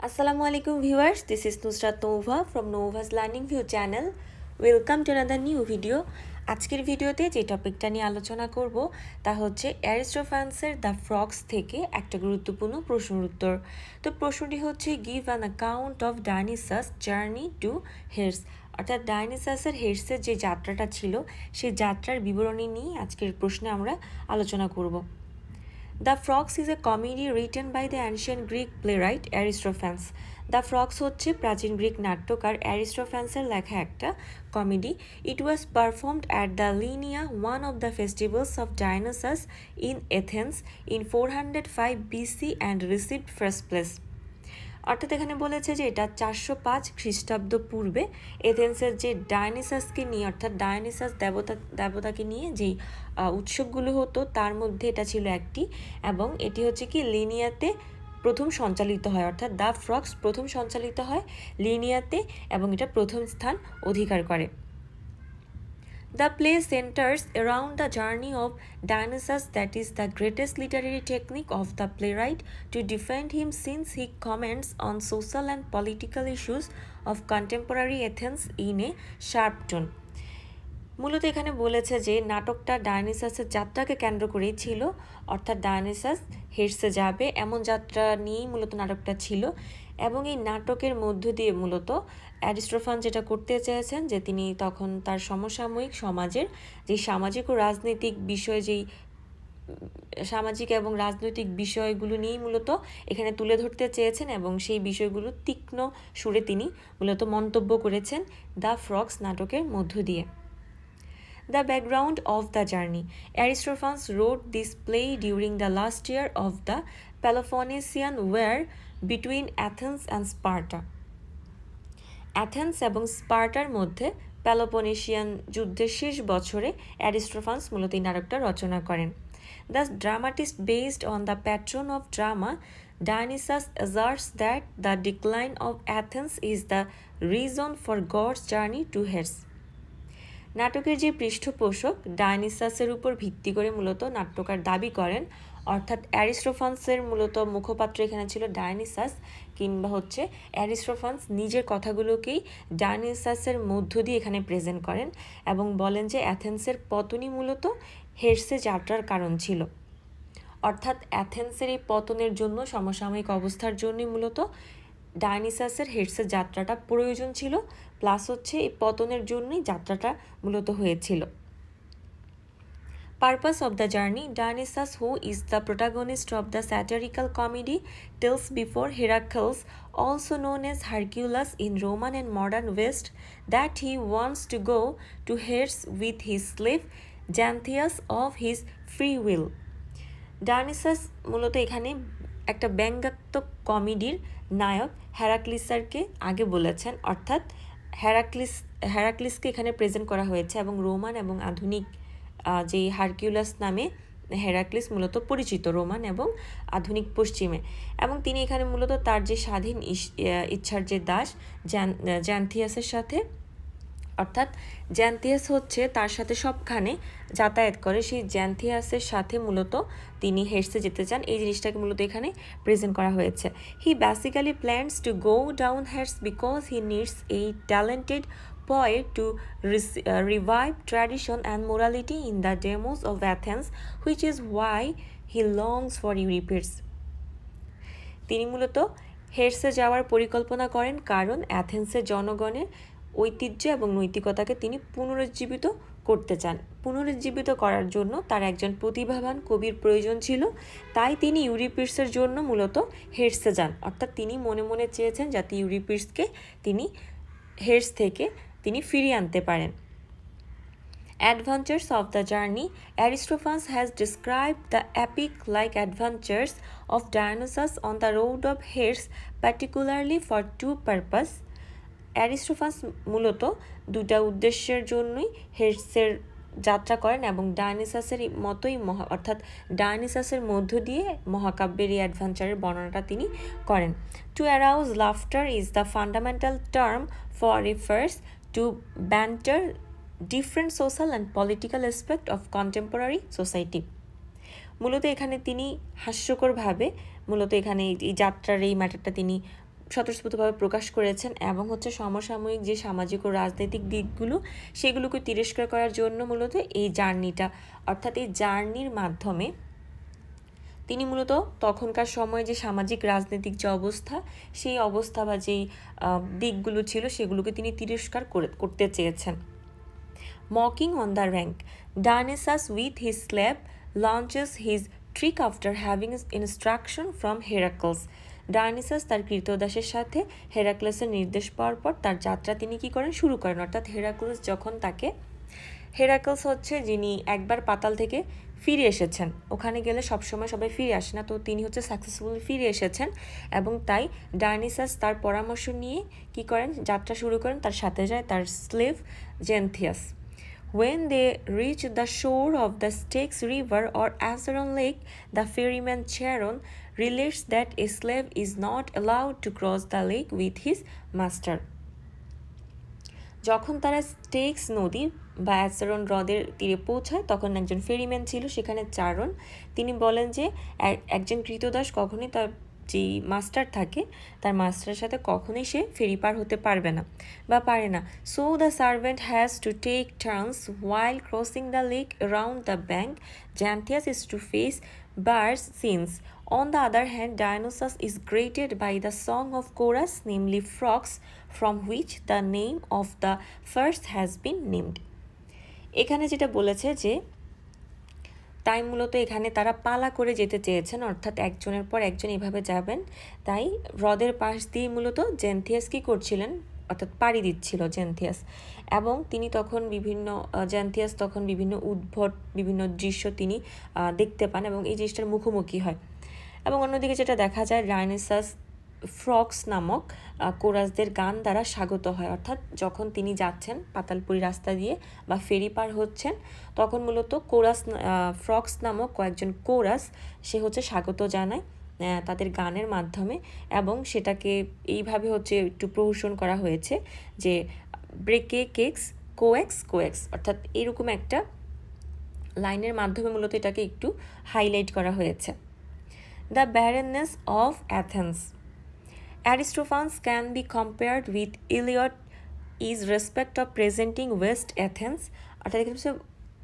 Assalamu alaikum viewers, this is Nusrat Nova from Nova's Learning View channel. Welcome to another new video. আজকের ভিডিওতে যে টপিকটা নিয়ে আলোচনা করব তা হচ্ছে অ্যারিস্টোফ্যান্সের দ্য ফ্রগস থেকে একটা গুরুত্বপূর্ণ প্রশ্নের উত্তর। তো প্রশ্নটি হচ্ছে give an account of Dionysus journey to Hades, অর্থাৎ ডায়নিসাসের হেরসের যে যাত্রাটা ছিল সেই যাত্রার বিবরণী নিয়ে আজকের প্রশ্নে আমরা আলোচনা করব। The Frogs is a comedy written by the ancient Greek playwright Aristophanes. The Frogs হচ্ছে প্রাচীন গ্রিক নাট্যকার অ্যারিস্টোফ্যান্সের লেখা একটা comedy. It was performed at the Lenaia, one of the festivals of Dionysus in Athens in 405 BC and received first place. অর্থাৎ এখানে বলেছে যে এটা 405 খ্রিস্টাব্দ পূর্বে এথেন্সের যে ডায়নিসাসকে নিয়ে, অর্থাৎ ডায়নিসাস দেবতাকে নিয়ে যেই উৎসবগুলো হতো তার মধ্যে এটা ছিল একটি, এবং এটি হচ্ছে কি লিনিয়াতে প্রথম সঞ্চালিত হয়, অর্থাৎ দ্য ফ্রগস প্রথম সঞ্চালিত হয় লিনিয়াতে এবং এটা প্রথম স্থান অধিকার করে। The play centers around the journey of Dionysus, that is the greatest literary technique of the playwright to defend him since he comments on social and political issues of contemporary Athens in a sharp tone. মূলত এখানে বলেছে যে নাটকটা ডায়নিসাসের যাত্রাকে কেন্দ্র করেই ছিল, অর্থাৎ ডায়নিসাস হেরসে যাবে এমন যাত্রা নিয়েই মূলত নাটকটা ছিল, এবং এই নাটকের মধ্য দিয়ে মূলত অ্যারিস্টোফান যেটা করতে চেয়েছেন যে তিনি তখন তার সমসাময়িক সমাজের যেই সামাজিক ও রাজনৈতিক বিষয় সামাজিক এবং রাজনৈতিক বিষয়গুলো নিয়েই মূলত এখানে তুলে ধরতে চেয়েছেন, এবং সেই বিষয়গুলো তীক্ষ্ণ সুরে তিনি মূলত মন্তব্য করেছেন দ্য ফ্রগস নাটকের মধ্য দিয়ে। The background of the journey. Aristophanes wrote this play during the last year of the Peloponnesian War between Athens and Sparta. Athens এবং স্পার্টার মধ্যে পেলোপনেশিয়ান যুদ্ধের শেষ বছরে অ্যারিস্টোফান্স মূলত এই নাটকটা রচনা করেন। The dramatist, based on the patron of drama, Dionysus, asserts that the decline of Athens is the reason for God's journey to Hades. নাটকের যে পৃষ্ঠপোষক ডায়নিসাসের উপর ভিত্তি করে মূলত নাট্যকার দাবি করেন, অর্থাৎ অ্যারিস্টোফান্সের মূলত মুখপাত্র এখানে ছিল ডায়নিসাস, কিংবা হচ্ছে অ্যারিস্টোফান্স নিজের কথাগুলোকেই ডায়নিসাসের মধ্য দিয়ে এখানে প্রেজেন্ট করেন এবং বলেন যে অ্যাথেন্সের পতনই মূলত হেরসে যাত্রার কারণ ছিল। অর্থাৎ অ্যাথেন্সের এই পতনের জন্য সমসাময়িক অবস্থার জন্যই মূলত ডায়নিসাসের হেরসের যাত্রাটা প্রয়োজন ছিল, প্লাস হচ্ছে এই পতনের জন্যই যাত্রাটা মূলত হয়েছিল। Purpose of the journey. Dionysus, who is the protagonist of the satirical comedy, tells before Heracles, also known as Hercules in Roman and modern West, that he wants to go to Hades with his slave Xanthias of his free will. Dionysus মূলত এখানে একটা ব্যঙ্গাত্মক কমেডির নায়ক হেরাক্লিসকে আগে বলেছেন, অর্থাৎ হেরাক্লিসকে এখানে present করা হয়েছে, এবং রোমান এবং আধুনিক যে হারকিউলাস নামে হেরাক্লিস মূলত পরিচিত রোমান এবং আধুনিক পশ্চিমে, এবং তিনি এখানে মূলত তার যে স্বাধীন ইচ্ছার যে দাস জ্যান্থিয়াসের সাথে, অর্থাৎ জ্যান্থিয়াস হচ্ছে তার সাথে সবখানে যাতায়াত করে, সেই জ্যান্থিয়াসের সাথে মূলত তিনি হেরসে যেতে চান, এই জিনিসটাকে মূলত এখানে প্রেজেন্ট করা হয়েছে। He basically plans to go down Hades because he needs a talented poet to revive tradition and morality in the demos of Athens, which is why he longs for Euripides. তিনি মূলত হেরসে যাওয়ার পরিকল্পনা করেন কারণ অ্যাথেন্সের জনগণের ঐতিহ্য এবং নৈতিকতাকে তিনি পুনরুজ্জীবিত করতে চান। পুনরুজ্জীবিত করার জন্য তার একজন প্রতিভাবান কবির প্রয়োজন ছিল, তাই তিনি ইউরিপিডসের জন্য মূলত হেরসে যান, অর্থাৎ তিনি মনে মনে চেয়েছেন যাতে ইউরিপিডসকে তিনি হেরস থেকে তিনি ফিরিয়ে আনতে পারেন। Adventures of the journey. Aristophanes has described the epic-like adventures of Dionysus on the road of Hades, particularly for two purposes. অ্যারিস্টোফান্স মূলত দুটা উদ্দেশ্যের জন্যই হেরসের যাত্রা করেন, এবং ডায়নিসাসের মতোই অর্থাৎ ডায়নিসাসের মধ্য দিয়ে মহাকাব্যের এই অ্যাডভেঞ্চারের বর্ণনাটা তিনি করেন। To arouse laughter is the fundamental term for refers to banter different social and political aspect of contemporary society. মূলত এখানে তিনি হাস্যকরভাবে মূলত এখানে এই যাত্রার এই ম্যাটারটা তিনি স্বতঃস্ফূর্তভাবে প্রকাশ করেছেন এবং হচ্ছে সমসাময়িক যে সামাজিক ও রাজনৈতিক দিকগুলো সেগুলোকে তিরস্কার করার জন্য মূলত এই জার্নিটা, অর্থাৎ এই জার্নির মাধ্যমে তিনি মূলত তখনকার সময়ে যে সামাজিক রাজনৈতিক যে অবস্থা সেই অবস্থা বা যেই দিকগুলো ছিল সেগুলোকে তিনি তিরস্কার করতে চেয়েছেন। Mocking on the rank, Dionysus with his slave launches his trick after having instruction from Heracles. ডায়নিসাস তার কৃতদাসের সাথে হেরাক্লেসের নির্দেশ পাওয়ার পর তার যাত্রা তিনি কি করেন, শুরু করেন। অর্থাৎ হেরাক্লেস যখন তাকে, হেরাক্লেস হচ্ছে যিনি একবার পাতাল থেকে ফিরে এসেছেন, ওখানে গেলে সবসময় সবাই ফিরে আসে না, তো তিনি হচ্ছে সাকসেসফুলি ফিরে এসেছেন এবং তাই ডায়নিসাস তার পরামর্শ নিয়ে কি করেন, যাত্রা শুরু করেন, তার সাথে যায় তার slave জেন্থিয়াস। When they reach the shore of the Styx River or Acheron Lake, the ferryman Charon relates that a slave is not allowed to cross the lake with his master. যখন তারা স্টেক্স নদী বা অ্যাচেরন হ্রদের তীরে পৌঁছায় তখন একজন ফেরিম্যান ছিল সেখানে চারণ, তিনি বলেন যে একজন কৃতদাস কখনোই তার যেই মাস্টার থাকে তার মাস্টারের সাথে কখনোই সে ফেরি পার হতে পারবে না বা পারে না। So the servant has to take turns while crossing the lake around the bank. Xanthias is to face bars since. On the other hand, Dionysus is greeted by the song of chorus, namely frogs, from which the name of the first has been named. এখানে যেটা বলেছে যে তাই মূলত এখানে তারা পালা করে যেতে চেয়েছেন, অর্থাৎ একজনের পর একজন এভাবে যাবেন, তাই হ্রদের পাশ দিয়ে মূলত জেন্থিয়াস কী করছিলেন, অর্থাৎ পাড়ি দিচ্ছিল জেন্থিয়াস, এবং তিনি তখন জেন্থিয়াস তখন বিভিন্ন উদ্ভট বিভিন্ন দৃশ্য তিনি দেখতে পান এবং এই জিনিসটার মুখোমুখি হয়। এবং অন্যদিকে যেটা দেখা যায়, ডায়নিসাস ফ্রগস নামক কোরাসদের গান দ্বারা স্বাগত হয়, অর্থাৎ যখন তিনি যাচ্ছেন পাতালপুরি রাস্তা দিয়ে বা ফেরি পার হচ্ছেন তখন মূলত ফ্রগস নামক কয়েকজন কোরাস সে হচ্ছে স্বাগত জানায় তাদের গানের মাধ্যমে, এবং সেটাকে এইভাবে হচ্ছে একটু প্রহসন করা হয়েছে যে ব্রেকে কেক্স কোয়েক্স কোয়েক্স, অর্থাৎ এরকম একটা লাইনের মাধ্যমে মূলত এটাকে একটু হাইলাইট করা হয়েছে। The barrenness of Athens, Aristophanes can be compared with Iliad is respect of presenting West Athens, অর্থাৎ এখানে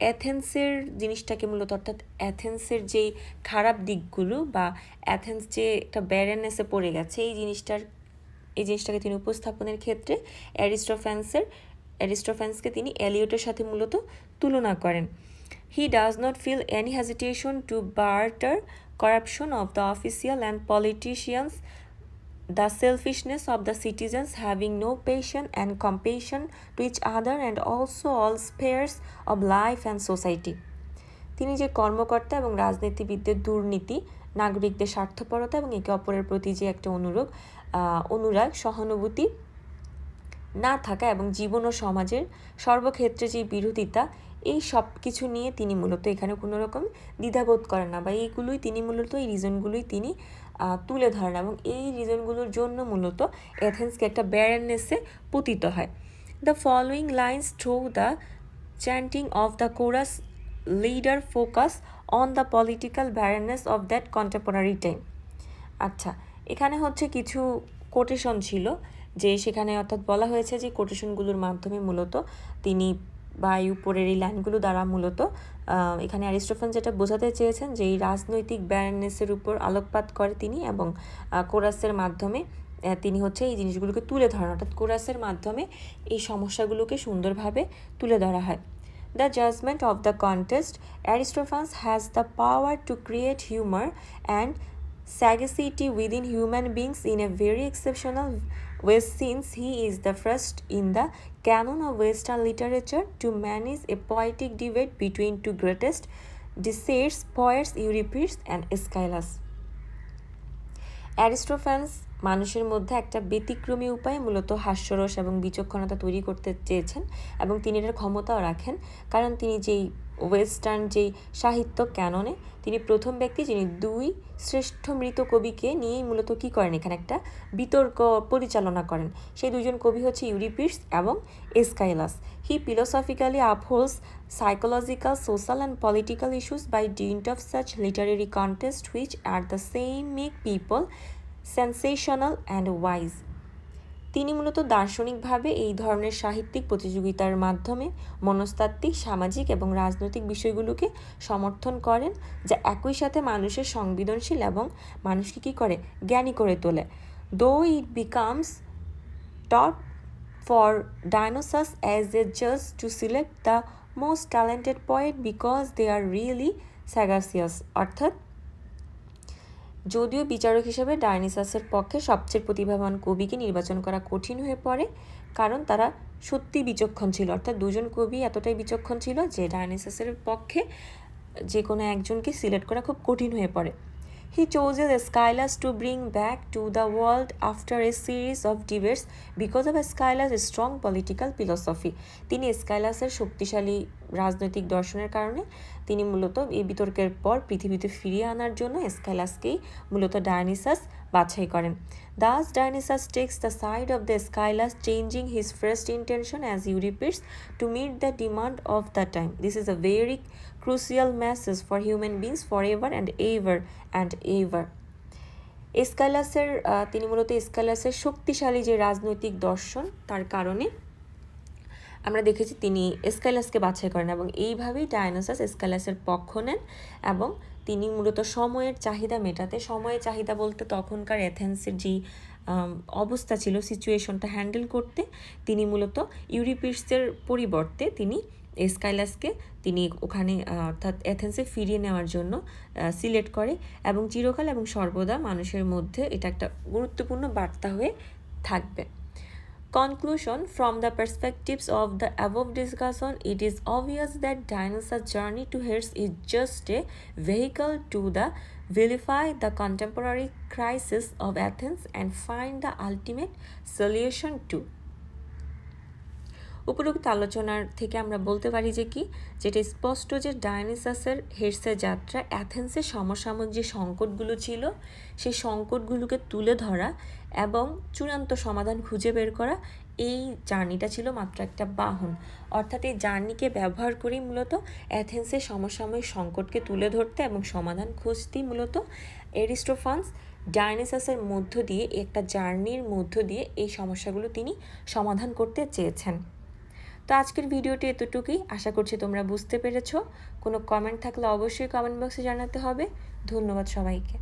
অ্যাথেন্সের জিনিসটাকে মূলত, অর্থাৎ অ্যাথেন্সের যেই খারাপ দিকগুলো বা অ্যাথেন্স যে একটা ব্যারেননেসে পড়ে গেছে এই জিনিসটাকে তিনি উপস্থাপনের ক্ষেত্রে অ্যারিস্টোফ্যান্সকে তিনি এলিয়টের সাথে মূলত তুলনা করেন। He does not feel any hesitation to barter corruption of the official and politicians, the selfishness of the citizens having no patience and compassion to each other, and also all spheres of life and society. তিনি যে কর্মকর্তা এবং রাজনীতিবিদদের দুর্নীতি, নাগরিকদের স্বার্থপরতা এবং একে অপরের প্রতি যে একটা অনুরাগ সহানুভূতি না থাকা এবং জীবন ও সমাজের সর্বক্ষেত্রে যে বিরোধিতা, এই সব কিছু নিয়ে তিনি মূলত এখানে কোনো রকম দ্বিধাবোধ করেন না বা এই রিজনগুলোই তিনি তুলে ধরেন এবং এই রিজনগুলোর জন্য মূলত এথেন্সকে একটা ব্যারেননেসে পতিত হয়। The following lines through the chanting of the chorus leader focus on the political barrenness of that contemporary time. আচ্ছা, এখানে হচ্ছে কিছু কোটেশন ছিল যে সেখানে, অর্থাৎ বলা হয়েছে যে কোটেশনগুলোর মাধ্যমে মূলত তিনি বা উপরের এই লাইনগুলো দ্বারা মূলত এখানে অ্যারিস্টোফান যেটা বোঝাতে চেয়েছেন যে এই রাজনৈতিক ব্যারেননেসের উপর আলোকপাত করে তিনি, এবং কোরাসের মাধ্যমে তিনি হচ্ছে এই জিনিসগুলোকে তুলে ধরেন, অর্থাৎ কোরাসের মাধ্যমে এই সমস্যাগুলোকে সুন্দরভাবে তুলে ধরা হয়। The judgement of the contest, Aristophanes has the power to create humor and sagacity within human beings in a very exceptional way, since he is the first in the canon of Western literature to manage a poetic debate between two greatest asserts, poets Euripides and Aeschylus. অ্যারিস্টোফ্যান্স মানুষের মধ্যে একটা ব্যতিক্রমী উপায়ে মূলত হাস্যরস এবং বিচক্ষণতা তৈরি করতে চেয়েছেন এবং তিনি এটার ক্ষমতাও রাখেন, কারণ তিনি যেই ওয়েস্টার্ন যেই সাহিত্য ক্যাননে তিনি প্রথম ব্যক্তি যিনি দুই শ্রেষ্ঠ মৃত কবিকে নিয়েই মূলত কী করেন, এখানে একটা বিতর্ক পরিচালনা করেন। সেই দুজন কবি হচ্ছে ইউরিপিডস এবং এসকাইলাস। হি philosophically আপহোল্ডস psychological, social and political issues by dint of such literary contest which at the same make people sensational and wise. তিনি মূলত দার্শনিকভাবে এই ধরনের সাহিত্যিক প্রতিযোগিতার মাধ্যমে মনস্তাত্ত্বিক, সামাজিক এবং রাজনৈতিক বিষয়গুলোকে সমর্থন করেন, যা একই সাথে মানুষের সংবেদনশীল এবং মানুষকে কী করে, জ্ঞানী করে তোলে। দো it becomes top for Dionysus as a judge to select the most talented poet because they are really sagacious, অর্থাৎ যদিও বিচারক হিসেবে ডায়নিসাসের পক্ষে সবচেয়ে প্রতিভাবান কবিকে নির্বাচন করা কঠিন হয়ে পড়ে, কারণ তারা সত্যি বিচক্ষণ ছিল, অর্থাৎ দুজন কবি এতটাই বিচক্ষণ ছিল যে ডায়নিসাসের পক্ষে যে কোনো একজনকে সিলেক্ট করা খুব কঠিন হয়ে পড়ে। He chooses Aeschylus to bring back to the world after a series of debates because of Aeschylus' strong political philosophy. তিনি এসকাইলাসের শক্তিশালী রাজনৈতিক দর্শনের কারণে তিনি মূলত এই বিতর্কের পর পৃথিবীতে ফিরিয়ে আনার জন্য এসকাইলাসকেই মূলত ডায়নিসাস বাছাই করেন। Thus Dionysus takes the side of the Aeschylus, changing his first intention as Euripides to meet the demand of the time. This is a very crucial message for human beings forever and ever and ever. এসকাইলাসের তিনি মূলত এসকাইলাসের শক্তিশালী যে রাজনৈতিক দর্শন তার কারণে আমরা দেখেছি তিনি এসকাইলাসকে বাছাই করেন এবং এইভাবেই ডায়নোসাস এসকাইলাসের পক্ষ নেন এবং তিনি মূলত সময়ের চাহিদা মেটাতে, সময়ের চাহিদা বলতে তখনকার এথেন্সের যেই অবস্থা ছিল, সিচুয়েশনটা হ্যান্ডেল করতে তিনি মূলত ইউরিপিডসের পরিবর্তে তিনি এসকাইলাসকে তিনি ওখানে অর্থাৎ এথেন্সে ফিরিয়ে নেওয়ার জন্য সিলেক্ট করে এবং চিরকাল এবং সর্বদা মানুষের মধ্যে এটা একটা গুরুত্বপূর্ণ বার্তা হয়ে থাকবে। Conclusion: from the perspectives of the above discussion, it is obvious that Dionysus' journey to Hades is just a vehicle to vilify the contemporary crisis of Athens and find the ultimate solution to. উপরোক্ত আলোচনার থেকে আমরা বলতে পারি যে কি, যেটা স্পষ্ট যে ডায়নিসাসের হেডসের যাত্রা অ্যাথেন্সের সমসাময়িক যে সংকটগুলো ছিল সেই সংকটগুলোকে তুলে ধরা এবং চূড়ান্ত সমাধান খুঁজে বের করা, এই জার্নিটা ছিল মাত্র একটা বাহন। অর্থাৎ এই জার্নিকে ব্যবহার করেই মূলত অ্যাথেন্সের সমসাময়িক সংকটকে তুলে ধরতে এবং সমাধান খুঁজতেই মূলত অ্যারিস্টোফানস ডায়নিসাসের মধ্য দিয়ে, একটা জার্নির মধ্য দিয়ে এই সমস্যাগুলো তিনি সমাধান করতে চেয়েছেন। তো আজকের ভিডিওটি এতটুকুই, আশা করছি তোমরা বুঝতে পেরেছো। কোনো কমেন্ট থাকলে অবশ্যই কমেন্ট বক্সে জানাতে হবে। ধন্যবাদ সবাইকে।